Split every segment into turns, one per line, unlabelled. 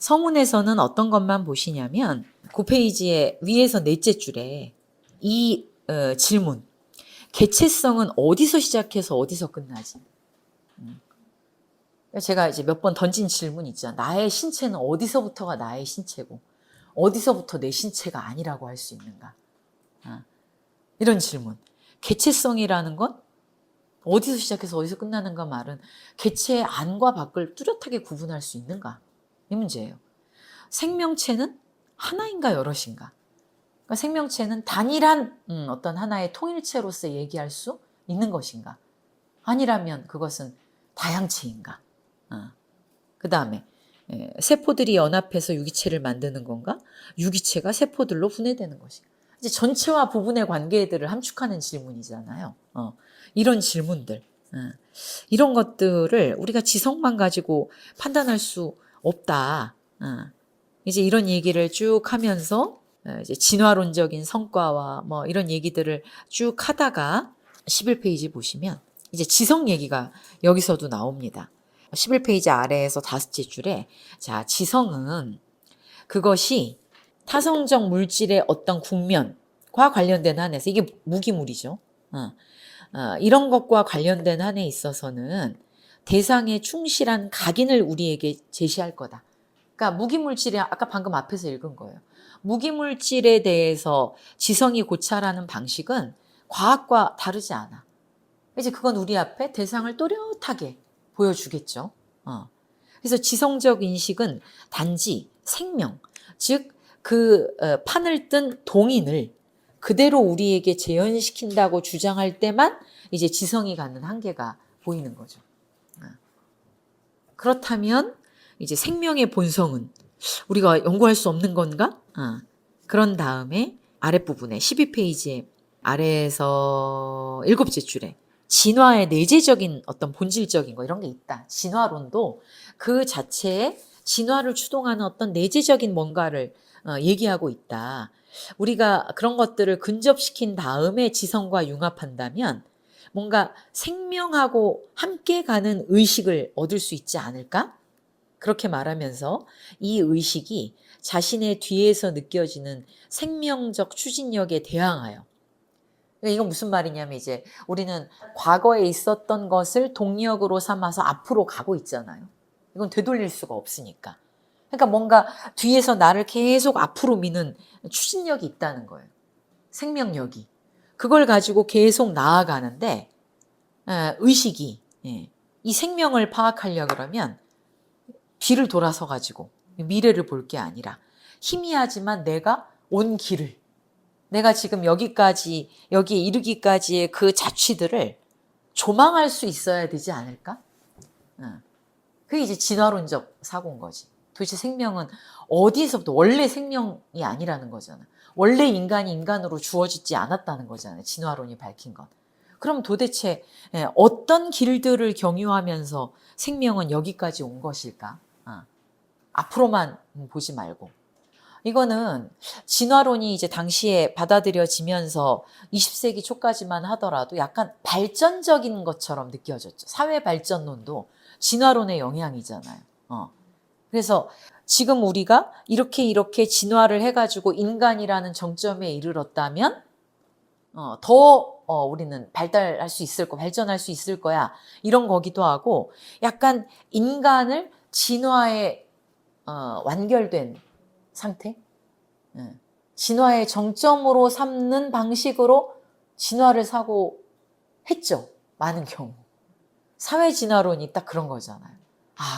서문에서는 어떤 것만 보시냐면 그 페이지의 위에서 넷째 줄에 이 질문. 개체성은 어디서 시작해서 어디서 끝나지? 제가 이제 몇 번 던진 질문 있잖아. 나의 신체는 어디서부터가 나의 신체고 어디서부터 내 신체가 아니라고 할 수 있는가? 이런 질문. 개체성이라는 건 어디서 시작해서 어디서 끝나는가 말은 개체의 안과 밖을 뚜렷하게 구분할 수 있는가? 이 문제예요. 생명체는 하나인가 여럿인가? 그러니까 생명체는 단일한 어떤 하나의 통일체로서 얘기할 수 있는 것인가? 아니라면 그것은 다양체인가? 그 다음에 세포들이 연합해서 유기체를 만드는 건가? 유기체가 세포들로 분해되는 것인가? 이제 전체와 부분의 관계들을 함축하는 질문이잖아요. 이런 질문들. 이런 것들을 우리가 지성만 가지고 판단할 수 없다. 이제 이런 얘기를 쭉 하면서 이제 진화론적인 성과와 뭐 이런 얘기들을 쭉 하다가 11페이지 보시면 이제 지성 얘기가 여기서도 나옵니다. 11페이지 아래에서 다섯째 줄에 자, 지성은 그것이 타성적 물질의 어떤 국면과 관련된 한에서 이게 무기물이죠. 이런 것과 관련된 한에 있어서는 대상에 충실한 각인을 우리에게 제시할 거다. 그러니까 무기물질이 아까 방금 앞에서 읽은 거예요. 무기물질에 대해서 지성이 고찰하는 방식은 과학과 다르지 않아. 이제 그건 우리 앞에 대상을 또렷하게 보여주겠죠. 그래서 지성적 인식은 단지 생명, 즉 그 판을 뜬 동인을 그대로 우리에게 재현시킨다고 주장할 때만 이제 지성이 갖는 한계가 보이는 거죠. 그렇다면 이제 생명의 본성은 우리가 연구할 수 없는 건가? 그런 다음에 아랫부분에 12페이지에 아래에서 7째 줄에 진화의 내재적인 어떤 본질적인 거 이런 게 있다. 진화론도 그 자체에 진화를 추동하는 어떤 내재적인 뭔가를 얘기하고 있다. 우리가 그런 것들을 근접시킨 다음에 지성과 융합한다면 뭔가 생명하고 함께 가는 의식을 얻을 수 있지 않을까? 그렇게 말하면서 이 의식이 자신의 뒤에서 느껴지는 생명적 추진력에 대항하여. 그러니까 이건 무슨 말이냐면 이제 우리는 과거에 있었던 것을 동력으로 삼아서 앞으로 가고 있잖아요. 이건 되돌릴 수가 없으니까. 그러니까 뭔가 뒤에서 나를 계속 앞으로 미는 추진력이 있다는 거예요. 생명력이. 그걸 가지고 계속 나아가는데 의식이 이 생명을 파악하려고 그러면 뒤를 돌아서 가지고 미래를 볼 게 아니라 희미하지만 내가 온 길을 내가 지금 여기까지 여기에 이르기까지의 그 자취들을 조망할 수 있어야 되지 않을까? 그게 이제 진화론적 사고인 거지. 도대체 생명은 어디에서부터 원래 생명이 아니라는 거잖아. 원래 인간이 인간으로 주어지지 않았다는 거잖아요. 진화론이 밝힌 건. 그럼 도대체 어떤 길들을 경유하면서 생명은 여기까지 온 것일까? 앞으로만 보지 말고. 이거는 진화론이 이제 당시에 받아들여지면서 20세기 초까지만 하더라도 약간 발전적인 것처럼 느껴졌죠. 사회 발전론도 진화론의 영향이잖아요. 그래서 지금 우리가 이렇게 진화를 해가지고 인간이라는 정점에 이르렀다면 우리는 발달할 수 있을 거, 발전할 수 있을 거야. 이런 거기도 하고 약간 인간을 진화에 완결된 상태? 진화의 정점으로 삼는 방식으로 진화를 사고했죠. 많은 경우. 사회 진화론이 딱 그런 거잖아요.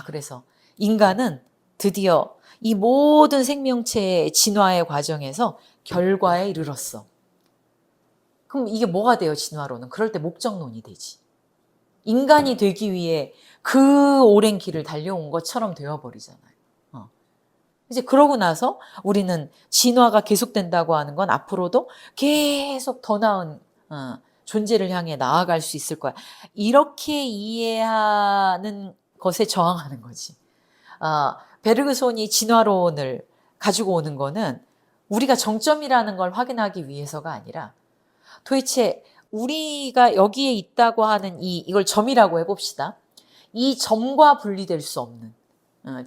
그래서 인간은 드디어 이 모든 생명체의 진화의 과정에서 결과에 이르렀어. 그럼 이게 뭐가 돼요, 진화론은? 그럴 때 목적론이 되지. 인간이 되기 위해 그 오랜 길을 달려온 것처럼 되어버리잖아요. 이제 그러고 나서 우리는 진화가 계속된다고 하는 건 앞으로도 계속 더 나은 존재를 향해 나아갈 수 있을 거야. 이렇게 이해하는 것에 저항하는 거지. 베르그손이 진화론을 가지고 오는 거는 우리가 정점이라는 걸 확인하기 위해서가 아니라 도대체 우리가 여기에 있다고 하는 이걸 점이라고 해봅시다. 이 점과 분리될 수 없는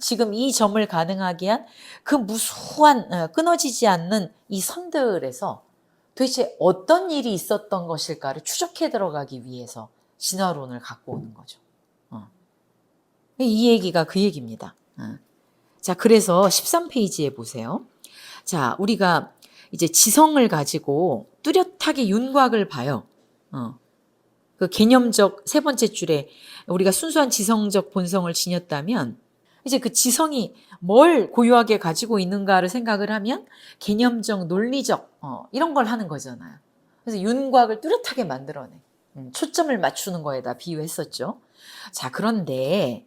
지금 이 점을 가능하게 한 그 무수한 끊어지지 않는 이 선들에서 도대체 어떤 일이 있었던 것일까를 추적해 들어가기 위해서 진화론을 갖고 오는 거죠. 이 얘기가 그 얘기입니다. 자, 그래서 13페이지에 보세요. 자, 우리가 이제 지성을 가지고 뚜렷하게 윤곽을 봐요. 그 개념적 세 번째 줄에 우리가 순수한 지성적 본성을 지녔다면 이제 그 지성이 뭘 고유하게 가지고 있는가를 생각을 하면 개념적, 논리적 이런 걸 하는 거잖아요. 그래서 윤곽을 뚜렷하게 만들어내. 초점을 맞추는 거에다 비유했었죠. 자, 그런데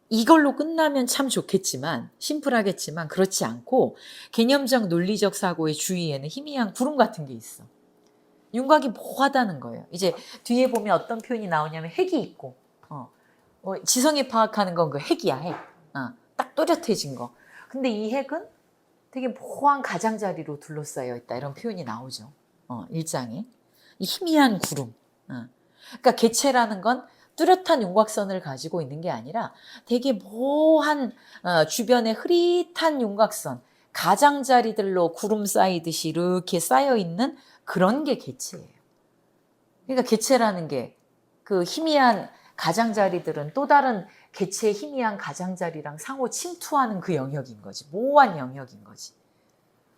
이걸로 끝나면 참 좋겠지만 심플하겠지만 그렇지 않고 개념적, 논리적 사고의 주위에는 희미한 구름 같은 게 있어. 윤곽이 모호하다는 거예요. 이제 뒤에 보면 어떤 표현이 나오냐면 핵이 있고 지성이 파악하는 건 그 핵이야, 핵. 딱 또렷해진 거. 근데 이 핵은 되게 모호한 가장자리로 둘러싸여 있다. 이런 표현이 나오죠. 1장에. 이 희미한 구름. 그러니까 개체라는 건 뚜렷한 윤곽선을 가지고 있는 게 아니라 되게 모호한 주변에 흐릿한 윤곽선, 가장자리들로 구름 쌓이듯이 이렇게 쌓여 있는 그런 게 개체예요. 그러니까 개체라는 게 그 희미한 가장자리들은 또 다른 개체의 희미한 가장자리랑 상호 침투하는 그 영역인 거지. 모호한 영역인 거지.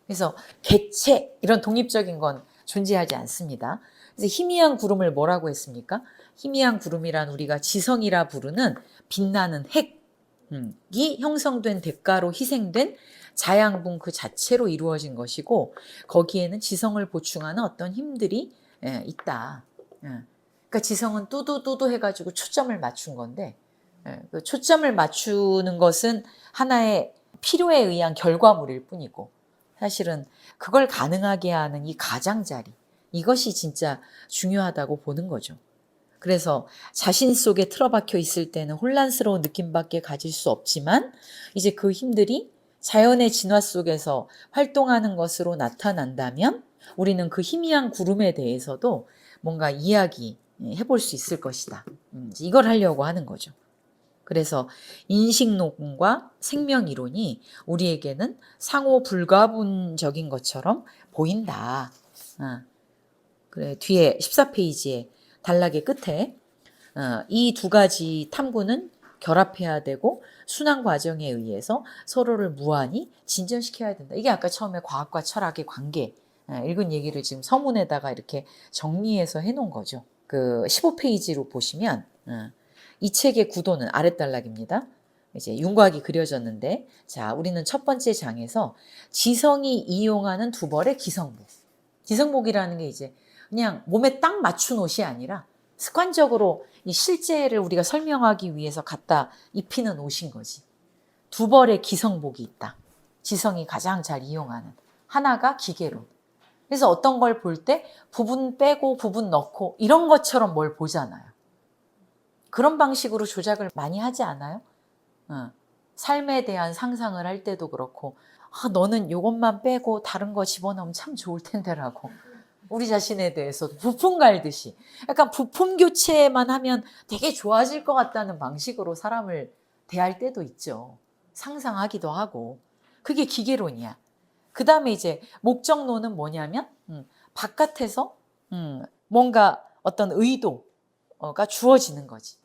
그래서 개체 이런 독립적인 건 존재하지 않습니다. 그래서 희미한 구름을 뭐라고 했습니까? 희미한 구름이란 우리가 지성이라 부르는 빛나는 핵이 형성된 대가로 희생된 자양분 그 자체로 이루어진 것이고 거기에는 지성을 보충하는 어떤 힘들이 있다. 그러니까 지성은 뚜두뚜두 해가지고 초점을 맞춘 건데 그 초점을 맞추는 것은 하나의 필요에 의한 결과물일 뿐이고 사실은 그걸 가능하게 하는 이 가장자리 이것이 진짜 중요하다고 보는 거죠. 그래서 자신 속에 틀어박혀 있을 때는 혼란스러운 느낌밖에 가질 수 없지만 이제 그 힘들이 자연의 진화 속에서 활동하는 것으로 나타난다면 우리는 그 희미한 구름에 대해서도 뭔가 이야기 해볼 수 있을 것이다. 이걸 하려고 하는 거죠. 그래서 인식론과 생명이론이 우리에게는 상호 불가분적인 것처럼 보인다. 그래, 뒤에 14페이지에 단락의 끝에 이 두 가지 탐구는 결합해야 되고 순환 과정에 의해서 서로를 무한히 진전시켜야 된다. 이게 아까 처음에 과학과 철학의 관계 읽은 얘기를 지금 서문에다가 이렇게 정리해서 해놓은 거죠. 그 15페이지로 보시면 이 책의 구도는 아랫단락입니다. 이제 윤곽이 그려졌는데 자 우리는 첫 번째 장에서 지성이 이용하는 두 벌의 기성복. 기성복이라는 게 이제 그냥 몸에 딱 맞춘 옷이 아니라 습관적으로 이 실제를 우리가 설명하기 위해서 갖다 입히는 옷인 거지. 두 벌의 기성복이 있다. 지성이 가장 잘 이용하는. 하나가 기계론. 그래서 어떤 걸 볼 때 부분 빼고 부분 넣고 이런 것처럼 뭘 보잖아요. 그런 방식으로 조작을 많이 하지 않아요? 삶에 대한 상상을 할 때도 그렇고 너는 이것만 빼고 다른 거 집어넣으면 참 좋을 텐데라고 우리 자신에 대해서도 부품 갈듯이 약간 부품 교체만 하면 되게 좋아질 것 같다는 방식으로 사람을 대할 때도 있죠. 상상하기도 하고 그게 기계론이야. 그 다음에 이제 목적론은 뭐냐면 바깥에서 뭔가 어떤 의도가 주어지는 거지.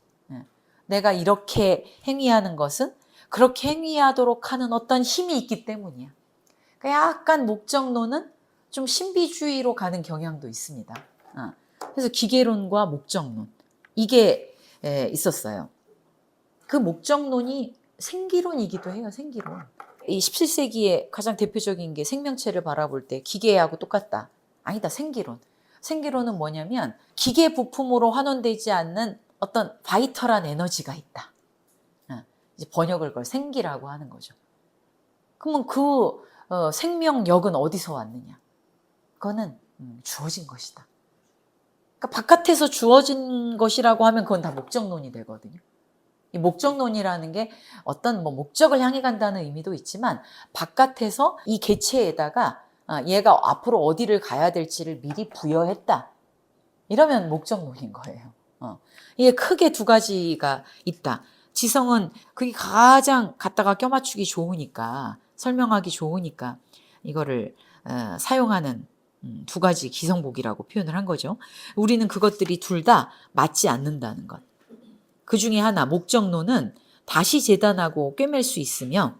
내가 이렇게 행위하는 것은 그렇게 행위하도록 하는 어떤 힘이 있기 때문이야. 그러니까 약간 목적론은 좀 신비주의로 가는 경향도 있습니다. 그래서 기계론과 목적론 이게 있었어요. 그 목적론이 생기론이기도 해요. 생기론. 이 17세기에 가장 대표적인 게 생명체를 바라볼 때 기계하고 똑같다. 아니다. 생기론. 생기론은 뭐냐면 기계 부품으로 환원되지 않는 어떤 바이털한 에너지가 있다. 이제 번역을 걸 생기라고 하는 거죠. 그러면 그 생명력은 어디서 왔느냐? 그거는 주어진 것이다. 그러니까 바깥에서 주어진 것이라고 하면 그건 다 목적론이 되거든요. 이 목적론이라는 게 어떤 목적을 향해 간다는 의미도 있지만 바깥에서 이 개체에다가 얘가 앞으로 어디를 가야 될지를 미리 부여했다. 이러면 목적론인 거예요. 이게 크게 두 가지가 있다. 지성은 그게 가장 갖다가 껴맞추기 좋으니까, 설명하기 좋으니까 이거를 사용하는 두 가지 기성복이라고 표현을 한 거죠. 우리는 그것들이 둘 다 맞지 않는다는 것. 그 중에 하나, 목적론은 다시 재단하고 꿰맬 수 있으며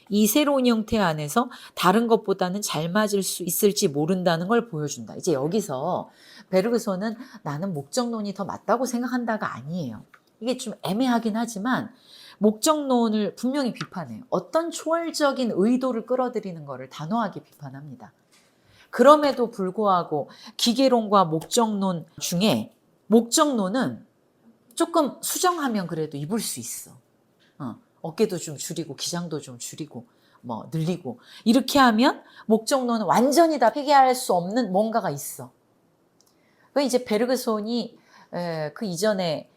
이 새로운 형태 안에서 다른 것보다는 잘 맞을 수 있을지 모른다는 걸 보여준다. 이제 여기서 베르그손은 나는 목적론이 더 맞다고 생각한다가 아니에요. 이게 좀 애매하긴 하지만 목적론을 분명히 비판해요. 어떤 초월적인 의도를 끌어들이는 것을 단호하게 비판합니다. 그럼에도 불구하고 기계론과 목적론 중에 목적론은 조금 수정하면 그래도 입을 수 있어. 어깨도 좀 줄이고 기장도 좀 줄이고 뭐 늘리고 이렇게 하면 목적론은 완전히 다 폐기할 수 없는 뭔가가 있어. 그 이제 베르그손이 그 이전에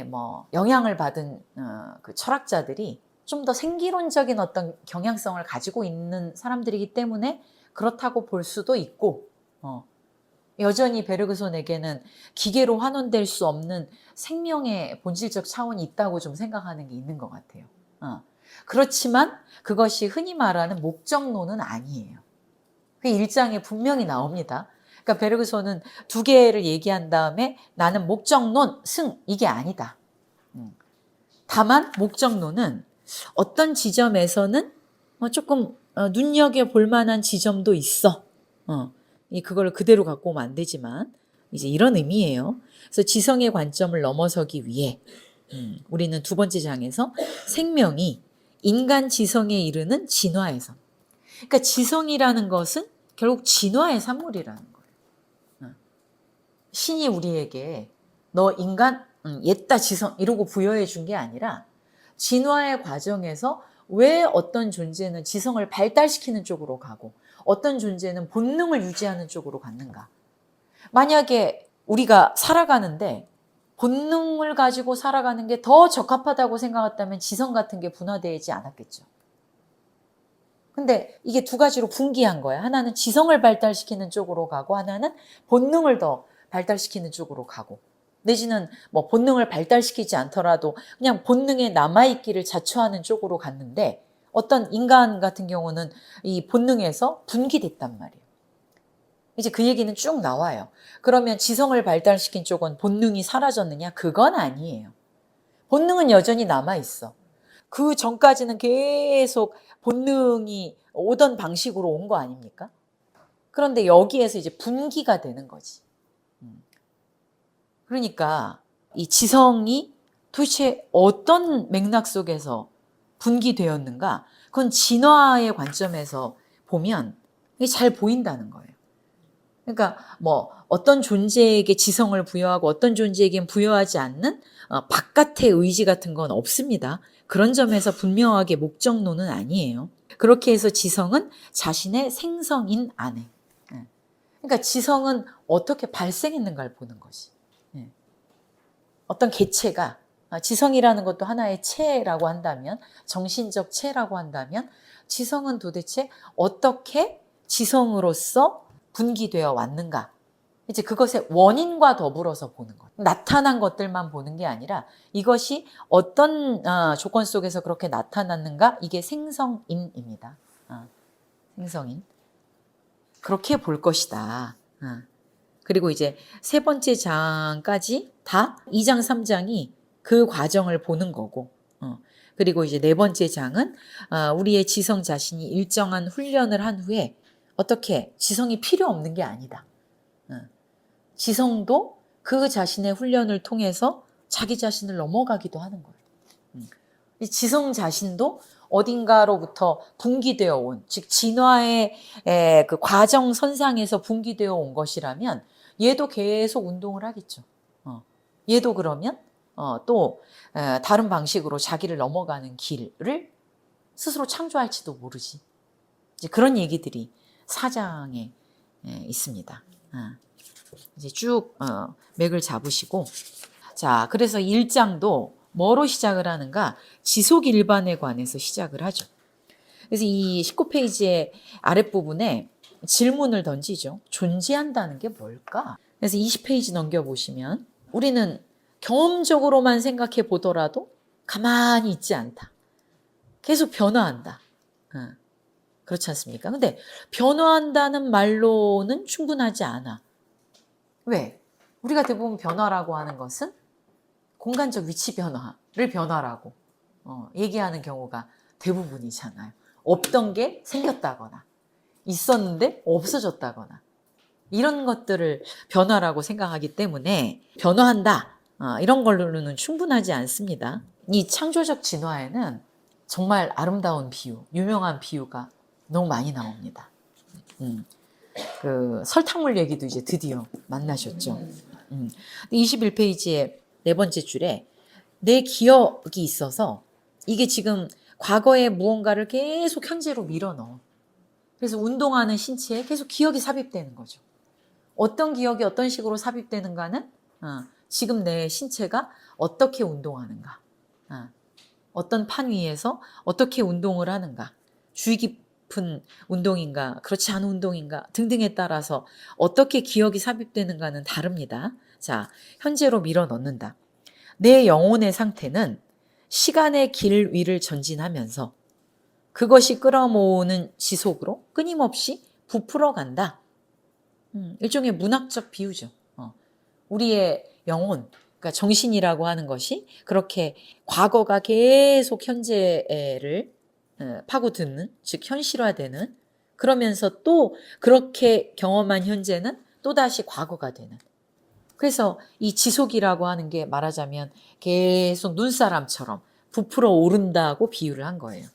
뭐 영향을 받은 그 철학자들이 좀 더 생기론적인 어떤 경향성을 가지고 있는 사람들이기 때문에 그렇다고 볼 수도 있고 여전히 베르그손에게는 기계로 환원될 수 없는 생명의 본질적 차원이 있다고 좀 생각하는 게 있는 것 같아요. 그렇지만 그것이 흔히 말하는 목적론은 아니에요. 그 일장에 분명히 나옵니다. 그러니까 베르그손은 두 개를 얘기한 다음에 나는 목적론, 승 이게 아니다. 다만 목적론은 어떤 지점에서는 조금 눈여겨볼 만한 지점도 있어. 그걸 그대로 갖고 오면 안 되지만 이제 이런 의미예요. 그래서 지성의 관점을 넘어서기 위해 우리는 두 번째 장에서 생명이 인간 지성에 이르는 진화에서, 그러니까 지성이라는 것은 결국 진화의 산물이라는 거예요. 신이 우리에게 너 인간 옛다 지성 이러고 부여해 준 게 아니라 진화의 과정에서 왜 어떤 존재는 지성을 발달시키는 쪽으로 가고 어떤 존재는 본능을 유지하는 쪽으로 갔는가. 만약에 우리가 살아가는데 본능을 가지고 살아가는 게 더 적합하다고 생각했다면 지성 같은 게 분화되지 않았겠죠. 근데 이게 두 가지로 분기한 거야. 하나는 지성을 발달시키는 쪽으로 가고 하나는 본능을 더 발달시키는 쪽으로 가고, 내지는 뭐 본능을 발달시키지 않더라도 그냥 본능에 남아있기를 자초하는 쪽으로 갔는데 어떤 인간 같은 경우는 이 본능에서 분기됐단 말이에요. 이제 그 얘기는 쭉 나와요. 그러면 지성을 발달시킨 쪽은 본능이 사라졌느냐? 그건 아니에요. 본능은 여전히 남아있어. 그 전까지는 계속 본능이 오던 방식으로 온 거 아닙니까? 그런데 여기에서 이제 분기가 되는 거지. 그러니까 이 지성이 도대체 어떤 맥락 속에서 분기되었는가? 그건 진화의 관점에서 보면 이게 잘 보인다는 거예요. 그러니까 뭐 어떤 존재에게 지성을 부여하고 어떤 존재에겐 부여하지 않는 바깥의 의지 같은 건 없습니다. 그런 점에서 분명하게 목적론은 아니에요. 그렇게 해서 지성은 자신의 생성인 안에. 그러니까 지성은 어떻게 발생했는가를 보는 것이. 어떤 개체가 지성이라는 것도 하나의 체라고 한다면, 정신적 체라고 한다면 지성은 도대체 어떻게 지성으로서 분기되어 왔는가. 이제 그것의 원인과 더불어서 보는 것. 나타난 것들만 보는 게 아니라 이것이 어떤 조건 속에서 그렇게 나타났는가. 이게 생성인입니다. 생성인. 그렇게 볼 것이다. 그리고 이제 세 번째 장까지 다 2장, 3장이 그 과정을 보는 거고, 그리고 이제 네 번째 장은 우리의 지성 자신이 일정한 훈련을 한 후에 어떻게 지성이 필요 없는 게 아니다. 지성도 그 자신의 훈련을 통해서 자기 자신을 넘어가기도 하는 거예요. 이 지성 자신도 어딘가로부터 분기되어 온, 즉 진화의 그 과정 선상에서 분기되어 온 것이라면 얘도 계속 운동을 하겠죠. 얘도 그러면 또 다른 방식으로 자기를 넘어가는 길을 스스로 창조할지도 모르지. 이제 그런 얘기들이 4장에 있습니다. 이제 쭉 맥을 잡으시고, 자, 그래서 1장도 뭐로 시작을 하는가? 지속 일반에 관해서 시작을 하죠. 그래서 이 19페이지의 아랫부분에 질문을 던지죠. 존재한다는 게 뭘까? 그래서 20페이지 넘겨보시면 우리는 경험적으로만 생각해 보더라도 가만히 있지 않다. 계속 변화한다. 그렇지 않습니까? 근데 변화한다는 말로는 충분하지 않아. 왜? 우리가 대부분 변화라고 하는 것은 공간적 위치 변화를 변화라고 얘기하는 경우가 대부분이잖아요. 없던 게 생겼다거나 있었는데 없어졌다거나 이런 것들을 변화라고 생각하기 때문에 변화한다 이런 걸로는 충분하지 않습니다. 이 창조적 진화에는 정말 아름다운 비유, 유명한 비유가 너무 많이 나옵니다. 그 설탕물 얘기도 이제 드디어 만나셨죠. 21페이지의 네 번째 줄에 내 기억이 있어서 이게 지금 과거의 무언가를 계속 현재로 밀어넣어. 그래서 운동하는 신체에 계속 기억이 삽입되는 거죠. 어떤 기억이 어떤 식으로 삽입되는가는 지금 내 신체가 어떻게 운동하는가, 어떤 판 위에서 어떻게 운동을 하는가, 주의 깊은 운동인가 그렇지 않은 운동인가 등등에 따라서 어떻게 기억이 삽입되는가는 다릅니다. 자, 현재로 밀어넣는다. 내 영혼의 상태는 시간의 길 위를 전진하면서 그것이 끌어모으는 지속으로 끊임없이 부풀어 간다. 일종의 문학적 비유죠. 우리의 영혼, 그러니까 정신이라고 하는 것이 그렇게 과거가 계속 현재를 파고드는, 즉 현실화되는, 그러면서 또 그렇게 경험한 현재는 또다시 과거가 되는. 그래서 이 지속이라고 하는 게 말하자면 계속 눈사람처럼 부풀어 오른다고 비유를 한 거예요.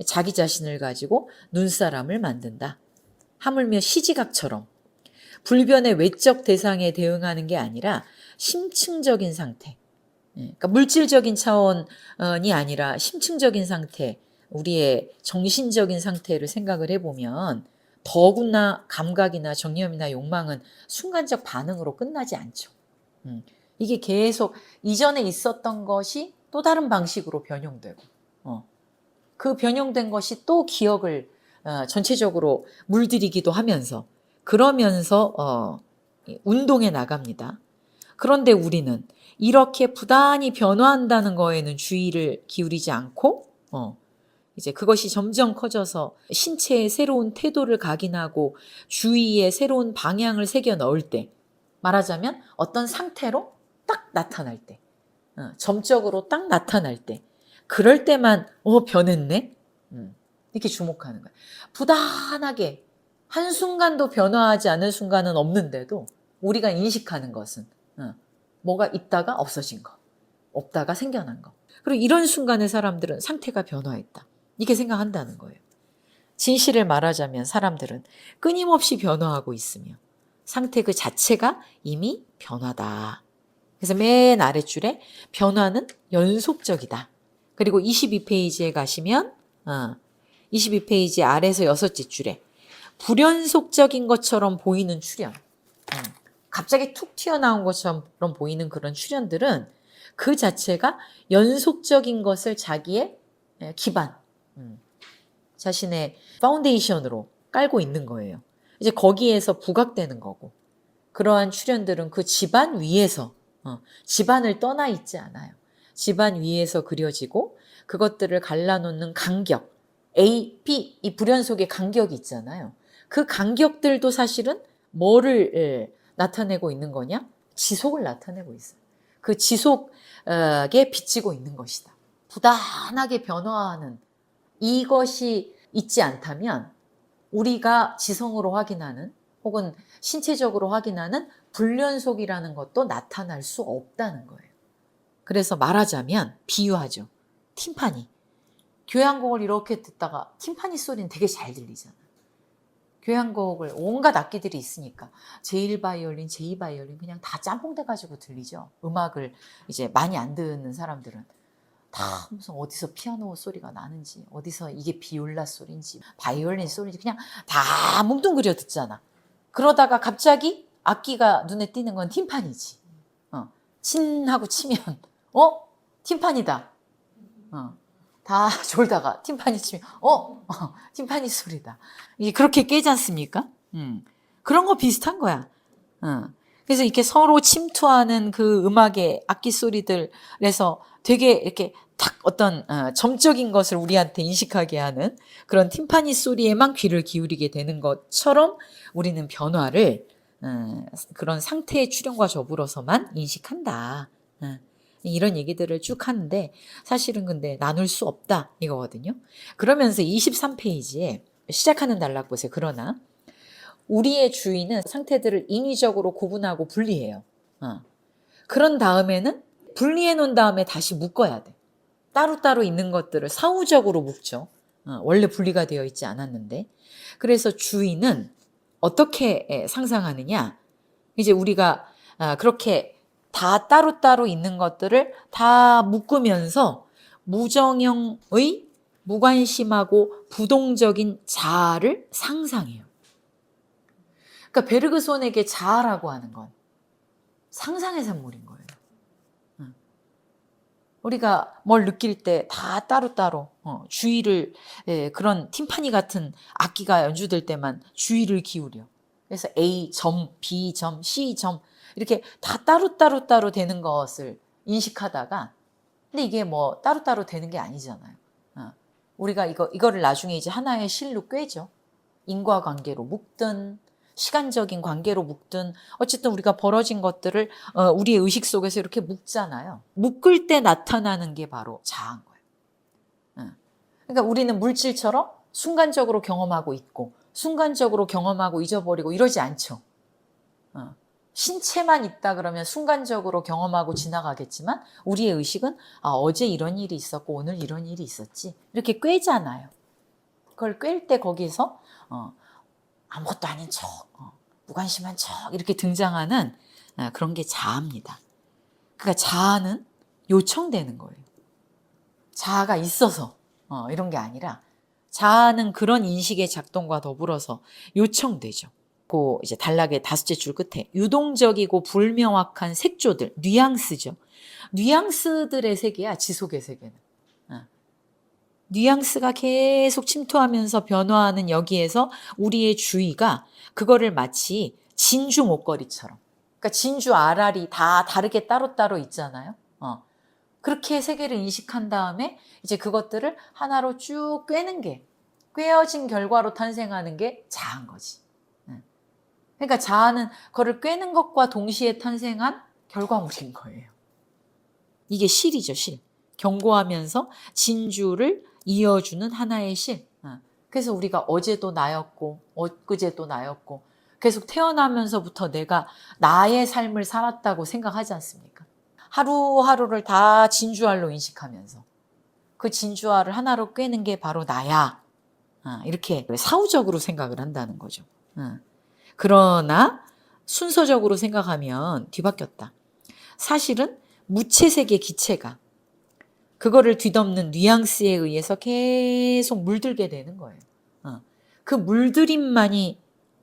자기 자신을 가지고 눈사람을 만든다. 하물며 시지각처럼 불변의 외적 대상에 대응하는 게 아니라 심층적인 상태, 그러니까 물질적인 차원이 아니라 심층적인 상태, 우리의 정신적인 상태를 생각을 해보면 더구나 감각이나 정념이나 욕망은 순간적 반응으로 끝나지 않죠. 이게 계속 이전에 있었던 것이 또 다른 방식으로 변형되고 그 변형된 것이 또 기억을 전체적으로 물들이기도 하면서 그러면서 운동에 나갑니다. 그런데 우리는 이렇게 부단히 변화한다는 거에는 주의를 기울이지 않고 이제 그것이 점점 커져서 신체의 새로운 태도를 각인하고 주위에 새로운 방향을 새겨 넣을 때, 말하자면 어떤 상태로 딱 나타날 때, 점적으로 딱 나타날 때, 그럴 때만 변했네? 이렇게 주목하는 거예요. 부단하게 한순간도 변화하지 않을 순간은 없는데도 우리가 인식하는 것은 뭐가 있다가 없어진 거, 없다가 생겨난 거. 그리고 이런 순간에 사람들은 상태가 변화했다, 이렇게 생각한다는 거예요. 진실을 말하자면 사람들은 끊임없이 변화하고 있으며 상태 그 자체가 이미 변화다. 그래서 맨 아랫줄에 변화는 연속적이다. 그리고 22페이지에 가시면 22페이지 아래에서 여섯째 줄에 불연속적인 것처럼 보이는 출현, 갑자기 툭 튀어나온 것처럼 보이는 그런 출현들은 그 자체가 연속적인 것을 자기의 기반, 자신의 파운데이션으로 깔고 있는 거예요. 이제 거기에서 부각되는 거고, 그러한 출현들은 그 지반 위에서 지반을 떠나 있지 않아요. 지반 위에서 그려지고 그것들을 갈라놓는 간격, A, B, 이 불연속의 간격이 있잖아요. 그 간격들도 사실은 뭐를 나타내고 있는 거냐? 지속을 나타내고 있어요. 그 지속에 비치고 있는 것이다. 부단하게 변화하는 이것이 있지 않다면 우리가 지성으로 확인하는 혹은 신체적으로 확인하는 불연속이라는 것도 나타날 수 없다는 거예요. 그래서 말하자면 비유하죠. 팀파니. 교향곡을 이렇게 듣다가 팀파니 소리는 되게 잘 들리잖아. 교향곡을 온갖 악기들이 있으니까 제1바이올린, 제2바이올린 그냥 다 짬뽕돼가지고 들리죠. 음악을 이제 많이 안 듣는 사람들은 다 무슨 어디서 피아노 소리가 나는지, 어디서 이게 비올라 소리인지, 바이올린 소리인지 그냥 다 뭉뚱그려 듣잖아. 그러다가 갑자기 악기가 눈에 띄는 건 팀파니지. 친 하고 치면 팀파니다. 다 졸다가 팀파니 치면 팀파니 소리다. 이게 그렇게 깨지 않습니까? 그런 거 비슷한 거야. 그래서 이렇게 서로 침투하는 그 음악의 악기 소리들에서 되게 이렇게 딱 어떤 점적인 것을 우리한테 인식하게 하는 그런 팀파니 소리에만 귀를 기울이게 되는 것처럼 우리는 변화를 그런 상태의 출현과 더불어서만 인식한다. 이런 얘기들을 쭉 하는데 사실은 근데 나눌 수 없다 이거거든요. 그러면서 23페이지에 시작하는 단락 보세요. 그러나 우리의 주의는 상태들을 인위적으로 구분하고 분리해요. 그런 다음에는 분리해 놓은 다음에 다시 묶어야 돼. 따로따로 있는 것들을 사후적으로 묶죠. 원래 분리가 되어 있지 않았는데. 그래서 주의는 어떻게 상상하느냐. 이제 우리가 그렇게 다 따로따로 있는 것들을 다 묶으면서 무정형의 무관심하고 부동적인 자아를 상상해요. 그러니까 베르그손에게 자아라고 하는 건 상상의 산물인 거예요. 우리가 뭘 느낄 때 다 따로따로 주의를 그런 팀파니 같은 악기가 연주될 때만 주의를 기울여. 그래서 A 점, B 점, C 점 이렇게 다 따로 되는 것을 인식하다가 근데 이게 뭐 따로따로 되는 게 아니잖아요. 우리가 이거를 나중에 이제 하나의 실로 꿰죠. 인과관계로 묶든 시간적인 관계로 묶든 어쨌든 우리가 벌어진 것들을 우리의 의식 속에서 이렇게 묶잖아요. 묶을 때 나타나는 게 바로 자아인 거예요. 그러니까 우리는 물질처럼 순간적으로 경험하고 있고 순간적으로 경험하고 잊어버리고 이러지 않죠. 신체만 있다 그러면 순간적으로 경험하고 지나가겠지만 우리의 의식은 어제 이런 일이 있었고 오늘 이런 일이 있었지 이렇게 꿰잖아요. 그걸 꿰일 때 거기서 아무것도 아닌 척, 무관심한 척 이렇게 등장하는 그런 게 자아입니다. 그러니까 자아는 요청되는 거예요. 자아가 있어서 이런 게 아니라 자아는 그런 인식의 작동과 더불어서 요청되죠. 그 이제 단락의 5째 줄 끝에 유동적이고 불명확한 색조들, 뉘앙스죠. 뉘앙스들의 세계야, 지속의 세계는. 뉘앙스가 계속 침투하면서 변화하는 여기에서 우리의 주의가 그거를 마치 진주 목걸이처럼 그러니까 진주 알알이 다 다르게 따로따로 있잖아요. 그렇게 세계를 인식한 다음에 이제 그것들을 하나로 쭉 꿰는 게 꿰어진 결과로 탄생하는 게 자아인 거지. 그러니까 자아는 그거를 꿰는 것과 동시에 탄생한 결과물인 거예요. 이게 실이죠, 실. 견고하면서 진주를 이어주는 하나의 실. 그래서 우리가 어제도 나였고 엊그제도 나였고 계속 태어나면서부터 내가 나의 삶을 살았다고 생각하지 않습니까? 하루하루를 다 진주알로 인식하면서 그 진주알을 하나로 꿰는 게 바로 나야. 이렇게 사후적으로 생각을 한다는 거죠. 그러나 순서적으로 생각하면 뒤바뀌었다. 사실은 무채색의 기체가 그거를 뒤덮는 뉘앙스에 의해서 계속 물들게 되는 거예요. 그 물들임만이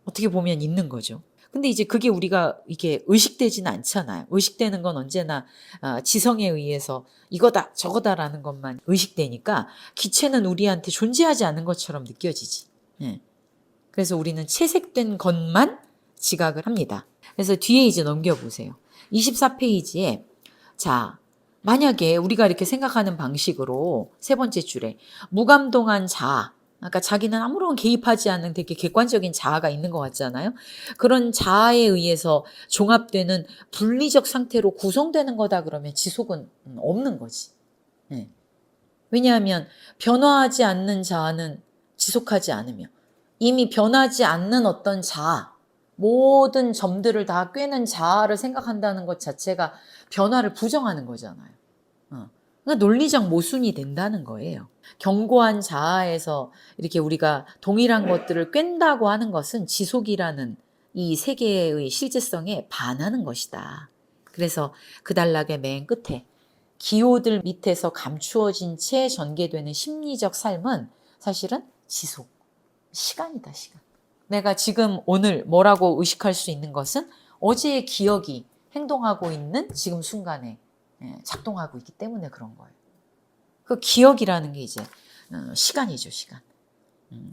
어떻게 보면 있는 거죠. 근데 이제 그게 우리가 이게 의식되지는 않잖아요. 의식되는 건 언제나 지성에 의해서 이거다 저거다라는 것만 의식되니까 기체는 우리한테 존재하지 않는 것처럼 느껴지지. 그래서 우리는 채색된 것만 지각을 합니다. 그래서 뒤에 이제 넘겨보세요. 24페이지에 자 만약에 우리가 이렇게 생각하는 방식으로 세 번째 줄에 무감동한 자아 그러니까 자기는 아무런 개입하지 않는 되게 객관적인 자아가 있는 것 같잖아요. 그런 자아에 의해서 종합되는 분리적 상태로 구성되는 거다 그러면 지속은 없는 거지. 왜냐하면 변화하지 않는 자아는 지속하지 않으며 이미 변하지 않는 어떤 자아, 모든 점들을 다 꿰는 자아를 생각한다는 것 자체가 변화를 부정하는 거잖아요. 그러니까 논리적 모순이 된다는 거예요. 견고한 자아에서 이렇게 우리가 동일한 것들을 꿰다고 하는 것은 지속이라는 이 세계의 실제성에 반하는 것이다. 그래서 그 단락의 맨 끝에 기호들 밑에서 감추어진 채 전개되는 심리적 삶은 사실은 지속, 시간이다, 시간. 내가 지금 오늘 뭐라고 의식할 수 있는 것은 어제의 기억이 행동하고 있는 지금 순간에 작동하고 있기 때문에 그런 거예요. 그 기억이라는 게 이제 시간이죠, 시간.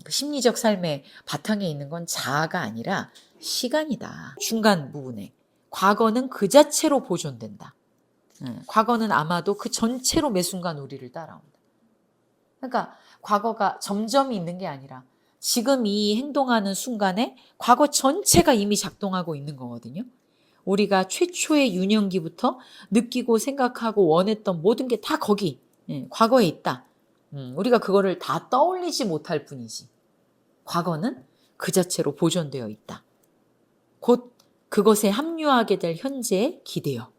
그 심리적 삶의 바탕에 있는 건 자아가 아니라 시간이다. 중간 부분에 과거는 그 자체로 보존된다. 과거는 아마도 그 전체로 매 순간 우리를 따라온다. 그러니까 과거가 점점 있는 게 아니라 지금 이 행동하는 순간에 과거 전체가 이미 작동하고 있는 거거든요. 우리가 최초의 유년기부터 느끼고 생각하고 원했던 모든 게 다 거기 과거에 있다. 우리가 그거를 다 떠올리지 못할 뿐이지. 과거는 그 자체로 보존되어 있다. 곧 그것에 합류하게 될 현재에 기대어.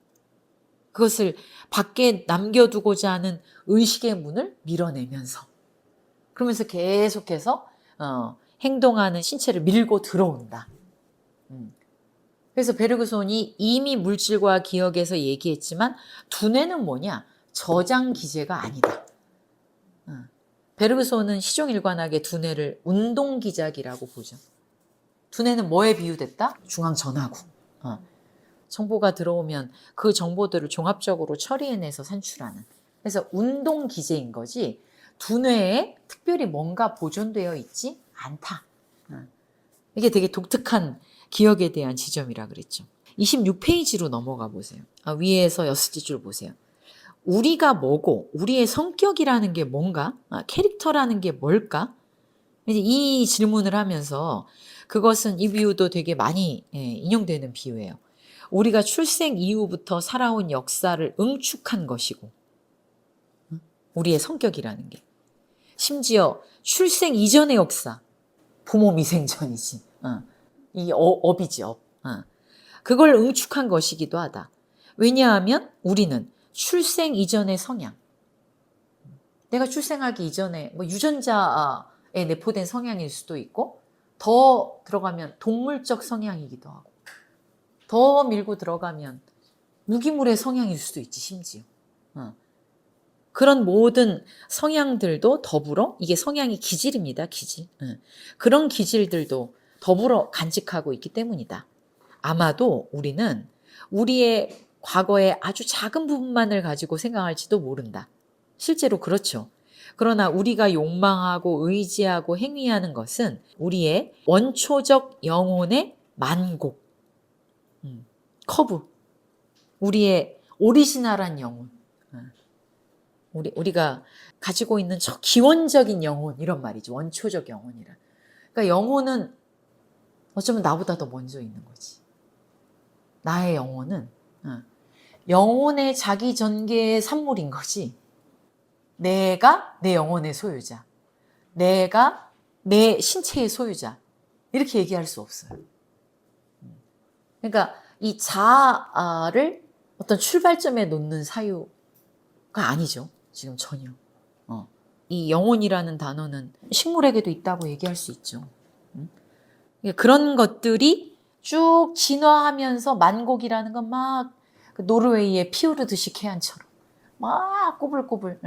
그것을 밖에 남겨두고자 하는 의식의 문을 밀어내면서 그러면서 계속해서 행동하는 신체를 밀고 들어온다. 그래서 베르그손이 이미 물질과 기억에서 얘기했지만 두뇌는 뭐냐? 저장 기제가 아니다. 베르그손은 시종일관하게 두뇌를 운동기작이라고 보죠. 두뇌는 뭐에 비유됐다? 중앙전화구. 정보가 들어오면 그 정보들을 종합적으로 처리해내서 산출하는. 그래서 운동기제인 거지 두뇌에 특별히 뭔가 보존되어 있지 않다. 이게 되게 독특한 기억에 대한 지점이라 그랬죠. 26페이지로 넘어가 보세요. 위에서 6줄 보세요. 우리가 뭐고 우리의 성격이라는 게 뭔가? 캐릭터라는 게 뭘까? 이제 이 질문을 하면서 그것은 이 비유도 되게 많이 인용되는 비유예요. 우리가 출생 이후부터 살아온 역사를 응축한 것이고 우리의 성격이라는 게 심지어 출생 이전의 역사 부모 미생전이지 이 업이지 업 그걸 응축한 것이기도 하다. 왜냐하면 우리는 출생 이전의 성향 내가 출생하기 이전에 뭐 유전자에 내포된 성향일 수도 있고 더 들어가면 동물적 성향이기도 하고 더 밀고 들어가면 무기물의 성향일 수도 있지 심지어. 그런 모든 성향들도 더불어 이게 성향이 기질입니다. 기질. 그런 기질들도 더불어 간직하고 있기 때문이다. 아마도 우리는 우리의 과거의 아주 작은 부분만을 가지고 생각할지도 모른다. 실제로 그렇죠. 그러나 우리가 욕망하고 의지하고 행위하는 것은 우리의 원초적 영혼의 만곡, 커브, 우리의 오리지널한 영혼, 우리가 가지고 있는 저 기원적인 영혼 이런 말이지. 원초적 영혼이라. 그러니까 영혼은 어쩌면 나보다 더 먼저 있는 거지. 나의 영혼은 영혼의 자기 전개의 산물인 거지. 내가 내 영혼의 소유자. 내가 내 신체의 소유자. 이렇게 얘기할 수 없어요. 그러니까 이 자아를 어떤 출발점에 놓는 사유가 아니죠. 지금 전혀. 이 영혼이라는 단어는 식물에게도 있다고 얘기할 수 있죠. 그런 것들이 쭉 진화하면서 만곡이라는 건 막 노르웨이의 피오르드식 해안처럼 막 꼬불꼬불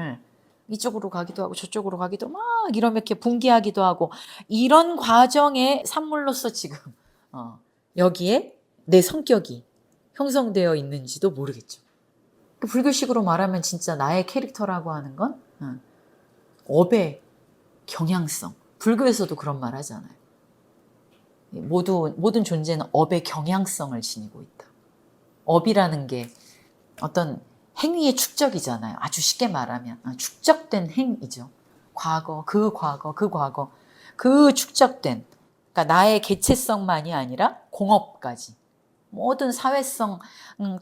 이쪽으로 가기도 하고 저쪽으로 가기도 막 이렇게 분기하기도 하고 이런 과정의 산물로서 지금 여기에 내 성격이 형성되어 있는지도 모르겠죠. 불교식으로 말하면 진짜 나의 캐릭터라고 하는 건 업의 경향성. 불교에서도 그런 말 하잖아요. 모든 존재는 업의 경향성을 지니고 있다. 업이라는 게 어떤 행위의 축적이잖아요. 아주 쉽게 말하면 축적된 행이죠. 과거, 그 축적된 그러니까 나의 개체성만이 아니라 공업까지 모든 사회성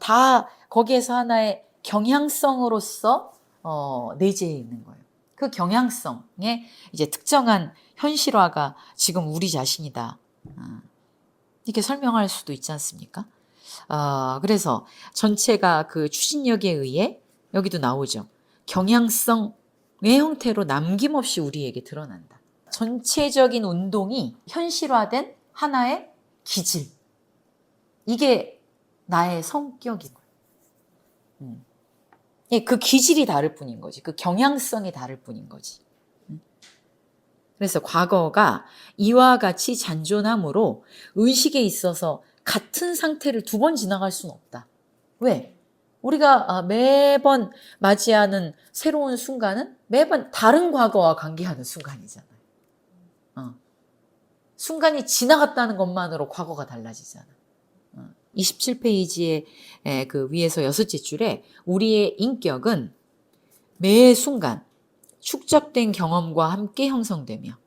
다 거기에서 하나의 경향성으로서 내재해 있는 거예요. 그 경향성의 이제 특정한 현실화가 지금 우리 자신이다. 이렇게 설명할 수도 있지 않습니까? 그래서 전체가 그 추진력에 의해 여기도 나오죠. 경향성의 형태로 남김없이 우리에게 드러난다. 전체적인 운동이 현실화된 하나의 기질. 이게 나의 성격인 거예요. 그 기질이 다를 뿐인 거지. 그 경향성이 다를 뿐인 거지. 그래서 과거가 이와 같이 잔존함으로 의식에 있어서 같은 상태를 두 번 지나갈 수는 없다. 왜? 우리가 매번 맞이하는 새로운 순간은 매번 다른 과거와 관계하는 순간이잖아요. 순간이 지나갔다는 것만으로 과거가 달라지잖아. 27페이지의 그 위에서 6째 줄에 우리의 인격은 매 순간 축적된 경험과 함께 형성되며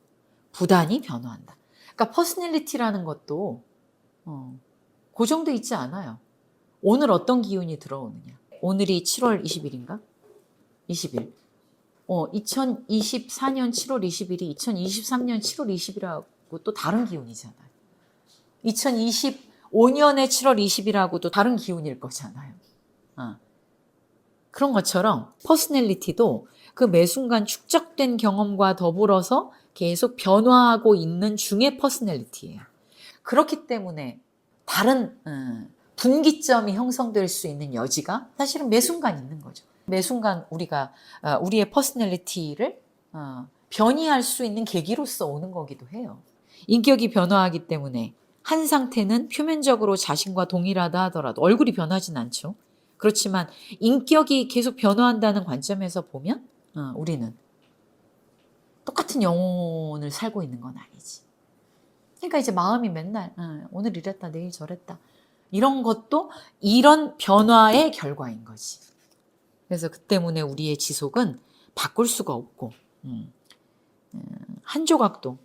부단히 변화한다. 그러니까 퍼스널리티라는 것도 고정돼 있지 않아요. 오늘 어떤 기운이 들어오느냐. 오늘이 7월 20일인가? 20일. 2024년 7월 20일이 2023년 7월 20일하고 또 다른 기운이잖아요. 2025년의 7월 20일하고도 다른 기운일 거잖아요. 그런 것처럼 퍼스널리티도 그 매 순간 축적된 경험과 더불어서 계속 변화하고 있는 중의 퍼스널리티예요. 그렇기 때문에 다른 분기점이 형성될 수 있는 여지가 사실은 매 순간 있는 거죠. 매 순간 우리가 우리의 퍼스널리티를 변이할 수 있는 계기로서 오는 거기도 해요. 인격이 변화하기 때문에 한 상태는 표면적으로 자신과 동일하다 하더라도 얼굴이 변하진 않죠. 그렇지만 인격이 계속 변화한다는 관점에서 보면 우리는 똑같은 영혼을 살고 있는 건 아니지. 그러니까 이제 마음이 맨날 오늘 이랬다 내일 저랬다 이런 것도 이런 변화의 결과인 거지. 그래서 그 때문에 우리의 지속은 바꿀 수가 없고 한 조각도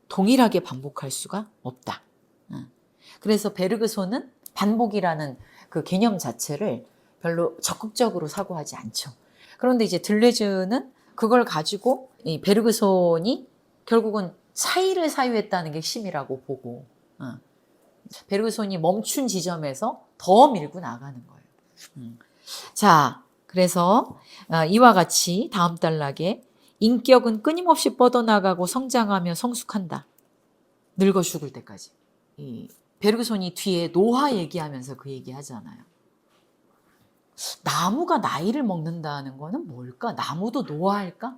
동일하게 반복할 수가 없다. 그래서 베르그손은 반복이라는 그 개념 자체를 별로 적극적으로 사고하지 않죠. 그런데 이제 들레즈는 그걸 가지고 이 베르그손이 결국은 차이를 사유했다는 게 핵심이라고 보고 베르그손이 멈춘 지점에서 더 밀고 나가는 거예요. 자, 그래서 이와 같이 다음 단락에 인격은 끊임없이 뻗어나가고 성장하며 성숙한다. 늙어 죽을 때까지. 이 베르그손이 뒤에 노화 얘기하면서 그 얘기 하잖아요. 나무가 나이를 먹는다는 거는 뭘까? 나무도 노화할까?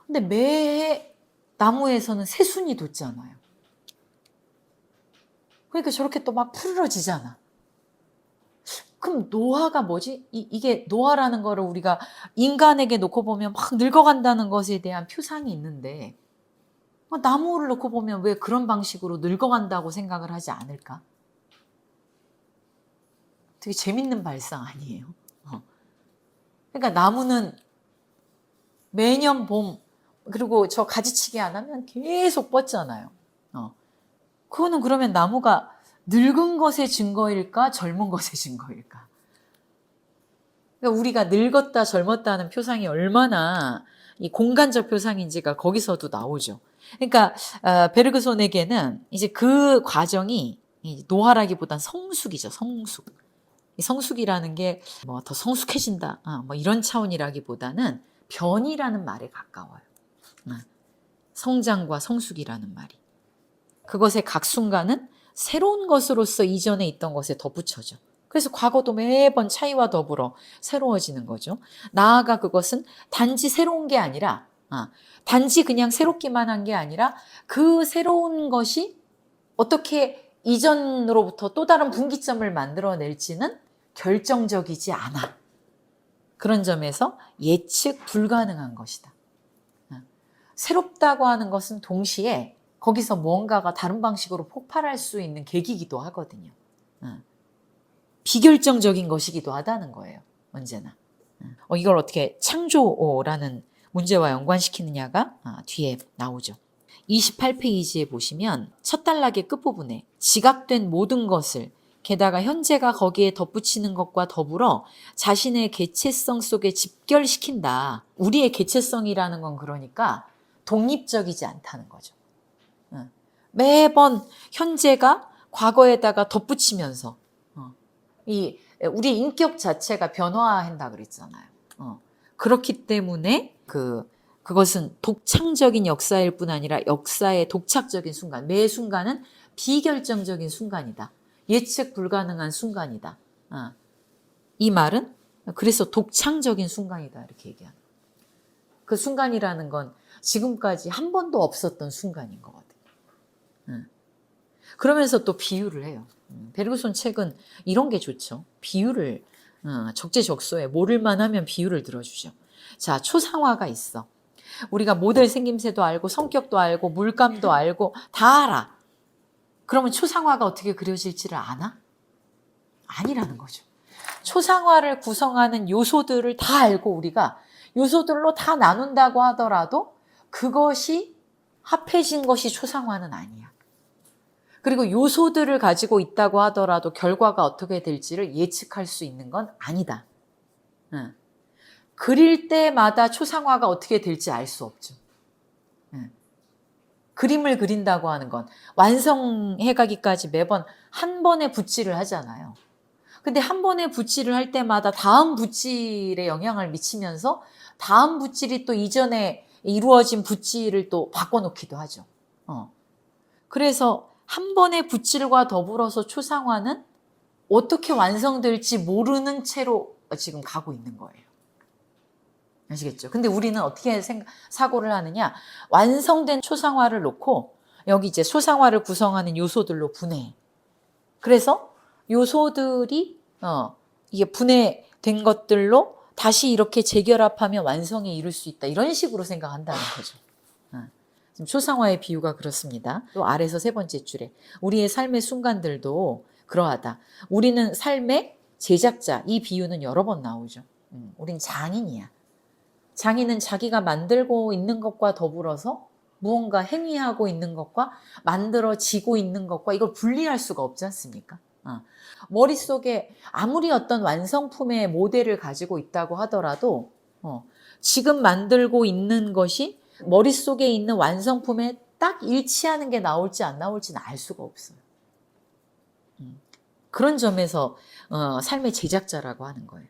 근데 매해 나무에서는 새순이 돋잖아요. 그러니까 저렇게 또 막 푸르러지잖아. 그럼 노화가 뭐지? 이게 노화라는 거를 우리가 인간에게 놓고 보면 막 늙어간다는 것에 대한 표상이 있는데 나무를 놓고 보면 왜 그런 방식으로 늙어간다고 생각을 하지 않을까? 되게 재밌는 발상 아니에요? 그러니까 나무는 매년 봄 그리고 저 가지치기 안 하면 계속 뻗잖아요. 그거는 그러면 나무가 늙은 것의 증거일까? 젊은 것의 증거일까? 그러니까 우리가 늙었다 젊었다는 표상이 얼마나 이 공간적 표상인지가 거기서도 나오죠. 그러니까 베르그손에게는 이제 그 과정이 노화라기보단 성숙이죠. 성숙. 이 성숙이라는 게 뭐 더 성숙해진다. 뭐 이런 차원이라기보다는 변이라는 말에 가까워요. 성장과 성숙이라는 말이. 그것의 각 순간은 새로운 것으로서 이전에 있던 것에 덧붙여져. 그래서 과거도 매번 차이와 더불어 새로워지는 거죠. 나아가 그것은 단지 새로운 게 아니라 단지 그냥 새롭기만 한 게 아니라 그 새로운 것이 어떻게 이전으로부터 또 다른 분기점을 만들어낼지는 결정적이지 않아. 그런 점에서 예측 불가능한 것이다. 새롭다고 하는 것은 동시에 거기서 무언가가 다른 방식으로 폭발할 수 있는 계기이기도 하거든요. 비결정적인 것이기도 하다는 거예요. 언제나. 이걸 어떻게 창조라는 문제와 연관시키느냐가 뒤에 나오죠. 28페이지에 보시면 첫 단락의 끝부분에 지각된 모든 것을 게다가 현재가 거기에 덧붙이는 것과 더불어 자신의 개체성 속에 집결시킨다. 우리의 개체성이라는 건 그러니까 독립적이지 않다는 거죠. 매번 현재가 과거에다가 덧붙이면서 우리 인격 자체가 변화한다 그랬잖아요. 그렇기 때문에 그것은 독창적인 역사일 뿐 아니라 역사의 독착적인 순간, 매 순간은 비결정적인 순간이다. 예측 불가능한 순간이다. 이 말은 그래서 독창적인 순간이다 이렇게 얘기하는 거예요. 그 순간이라는 건 지금까지 한 번도 없었던 순간인 것 같아요. 그러면서 또 비유를 해요. 베르그손 책은 이런 게 좋죠. 비유를 적재적소에 모를만 하면 비유를 들어주죠. 자, 초상화가 있어. 우리가 모델 생김새도 알고 성격도 알고 물감도 알고 다 알아. 그러면 초상화가 어떻게 그려질지를 아나? 아니라는 거죠. 초상화를 구성하는 요소들을 다 알고 우리가 요소들로 다 나눈다고 하더라도 그것이 합해진 것이 초상화는 아니야. 그리고 요소들을 가지고 있다고 하더라도 결과가 어떻게 될지를 예측할 수 있는 건 아니다. 그릴 때마다 초상화가 어떻게 될지 알 수 없죠. 그림을 그린다고 하는 건 완성해가기까지 매번 한 번의 붓질을 하잖아요. 근데 한 번의 붓질을 할 때마다 다음 붓질에 영향을 미치면서 다음 붓질이 또 이전에 이루어진 붓질을 또 바꿔놓기도 하죠. 그래서 한 번의 붓질과 더불어서 초상화는 어떻게 완성될지 모르는 채로 지금 가고 있는 거예요. 아시겠죠? 근데 우리는 어떻게 사고를 하느냐? 완성된 초상화를 놓고 여기 이제 초상화를 구성하는 요소들로 분해해. 그래서 요소들이 이게 분해된 것들로 다시 이렇게 재결합하면 완성에 이를 수 있다. 이런 식으로 생각한다는 거죠. 지금 초상화의 비유가 그렇습니다. 또 아래서 세 번째 줄에 우리의 삶의 순간들도 그러하다. 우리는 삶의 제작자. 이 비유는 여러 번 나오죠. 우린 장인이야. 장인은 자기가 만들고 있는 것과 더불어서 무언가 행위하고 있는 것과 만들어지고 있는 것과 이걸 분리할 수가 없지 않습니까? 머릿속에 아무리 어떤 완성품의 모델을 가지고 있다고 하더라도 지금 만들고 있는 것이 머릿속에 있는 완성품에 딱 일치하는 게 나올지 안 나올지는 알 수가 없어요. 그런 점에서 삶의 제작자라고 하는 거예요.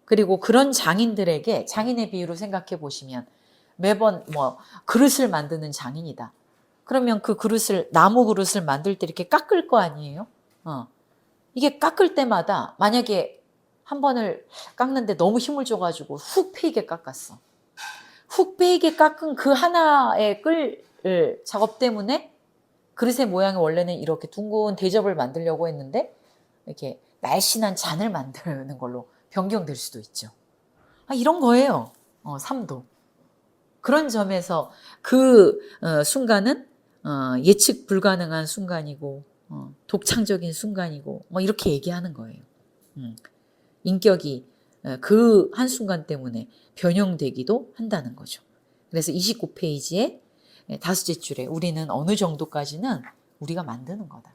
그리고 그런 장인들에게 장인의 비유로 생각해 보시면 매번 그릇을 만드는 장인이다. 그러면 그 그릇을 나무 그릇을 만들 때 이렇게 깎을 거 아니에요? 이게 깎을 때마다 만약에 한 번을 깎는데 너무 힘을 줘가지고 훅 패이게 깎았어. 훅 패이게 깎은 그 하나의 끌 작업 때문에 그릇의 모양이 원래는 이렇게 둥근 대접을 만들려고 했는데 이렇게 날씬한 잔을 만드는 걸로 변경될 수도 있죠. 이런 거예요. 삶도. 그런 점에서 그 순간은 예측 불가능한 순간이고 독창적인 순간이고 이렇게 얘기하는 거예요. 인격이 그 한순간 때문에 변형되기도 한다는 거죠. 그래서 29페이지에 다섯째 줄에 우리는 어느 정도까지는 우리가 만드는 거다.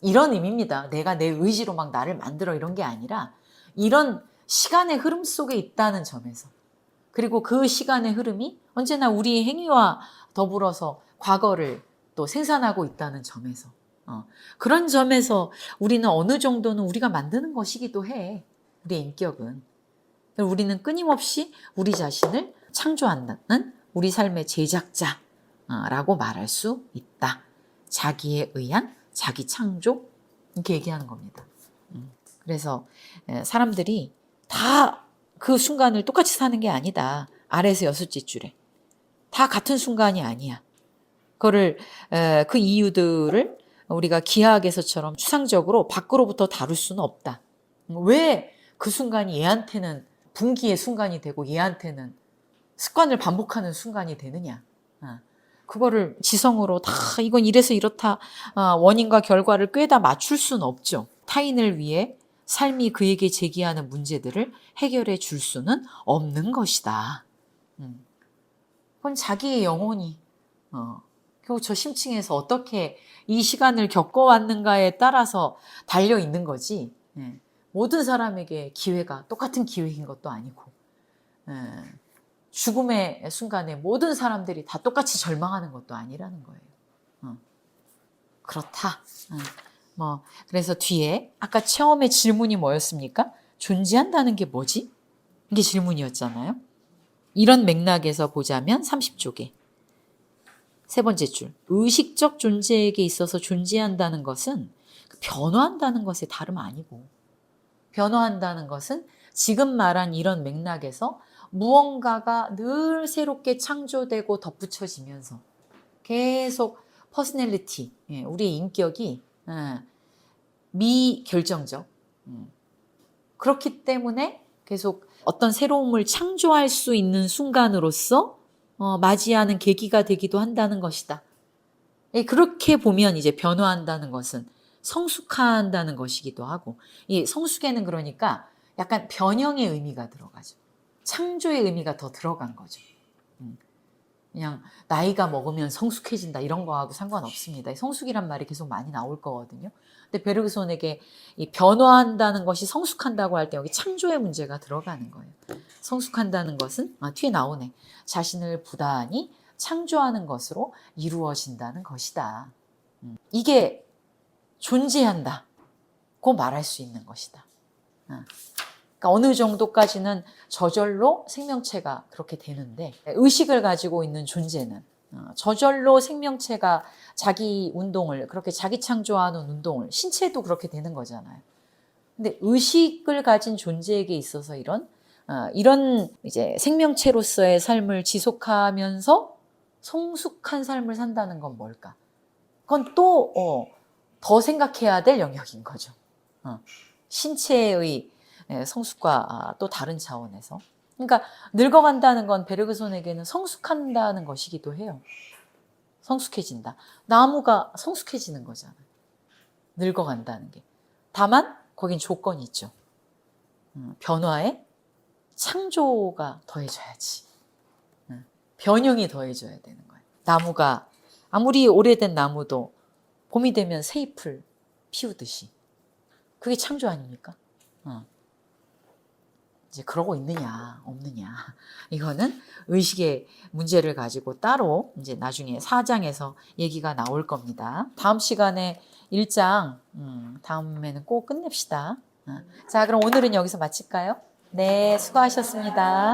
이런 의미입니다. 내가 내 의지로 막 나를 만들어 이런 게 아니라 이런 시간의 흐름 속에 있다는 점에서 그리고 그 시간의 흐름이 언제나 우리의 행위와 더불어서 과거를 또 생산하고 있다는 점에서 그런 점에서 우리는 어느 정도는 우리가 만드는 것이기도 해. 우리의 인격은. 우리는 끊임없이 우리 자신을 창조한다는 우리 삶의 제작자라고 말할 수 있다. 자기에 의한 자기 창조 이렇게 얘기하는 겁니다. 그래서 사람들이 다 그 순간을 똑같이 사는 게 아니다. 아래에서 여섯째 줄에. 다 같은 순간이 아니야. 그거를 그 이유들을 우리가 기하학에서처럼 추상적으로 밖으로부터 다룰 수는 없다. 왜 그 순간이 얘한테는 분기의 순간이 되고 얘한테는 습관을 반복하는 순간이 되느냐. 그거를 지성으로 다 이건 이래서 이렇다 원인과 결과를 꿰다 맞출 수는 없죠. 타인을 위해 삶이 그에게 제기하는 문제들을 해결해 줄 수는 없는 것이다. 그건 자기의 영혼이 그리고 저 심층에서 어떻게 이 시간을 겪어왔는가에 따라서 달려 있는 거지. 모든 사람에게 기회가 똑같은 기회인 것도 아니고 죽음의 순간에 모든 사람들이 다 똑같이 절망하는 것도 아니라는 거예요. 그렇다. 그래서 뒤에 아까 처음에 질문이 뭐였습니까? 존재한다는 게 뭐지? 이게 질문이었잖아요. 이런 맥락에서 보자면 30쪽에 세 번째 줄. 의식적 존재에게 있어서 존재한다는 것은 변화한다는 것의 다름 아니고 변화한다는 것은 지금 말한 이런 맥락에서 무언가가 늘 새롭게 창조되고 덧붙여지면서 계속 퍼스널리티, 우리의 인격이 미결정적. 그렇기 때문에 계속 어떤 새로움을 창조할 수 있는 순간으로서 맞이하는 계기가 되기도 한다는 것이다. 그렇게 보면 이제 변화한다는 것은 성숙한다는 것이기도 하고, 이 성숙에는 그러니까 약간 변형의 의미가 들어가죠. 창조의 의미가 더 들어간 거죠. 그냥 나이가 먹으면 성숙해진다 이런 거하고 상관없습니다. 성숙이란 말이 계속 많이 나올 거거든요. 근데 베르그손에게 이 변화한다는 것이 성숙한다고 할 때 여기 창조의 문제가 들어가는 거예요. 성숙한다는 것은 뒤에 나오네. 자신을 부단히 창조하는 것으로 이루어진다는 것이다. 이게 존재한다고 말할 수 있는 것이다. 그러니까 어느 정도까지는 저절로 생명체가 그렇게 되는데, 의식을 가지고 있는 존재는 저절로 생명체가 자기 운동을, 그렇게 자기 창조하는 운동을, 신체도 그렇게 되는 거잖아요. 근데 의식을 가진 존재에게 있어서 이런 이제 생명체로서의 삶을 지속하면서 성숙한 삶을 산다는 건 뭘까? 그건 또 더 생각해야 될 영역인 거죠. 신체의 성숙과 또 다른 차원에서. 그러니까 늙어간다는 건 베르그손에게는 성숙한다는 것이기도 해요. 성숙해진다. 나무가 성숙해지는 거잖아요. 늙어간다는 게. 다만 거긴 조건이 있죠. 변화에 창조가 더해져야지. 변형이 더해져야 되는 거예요. 나무가 아무리 오래된 나무도 봄이 되면 새 잎을 피우듯이. 그게 창조 아닙니까? 이제 그러고 있느냐 없느냐, 이거는 의식의 문제를 가지고 따로 이제 나중에 4장에서 얘기가 나올 겁니다. 다음 시간에 1장 다음에는 꼭 끝냅시다. 자, 그럼 오늘은 여기서 마칠까요? 네, 수고하셨습니다.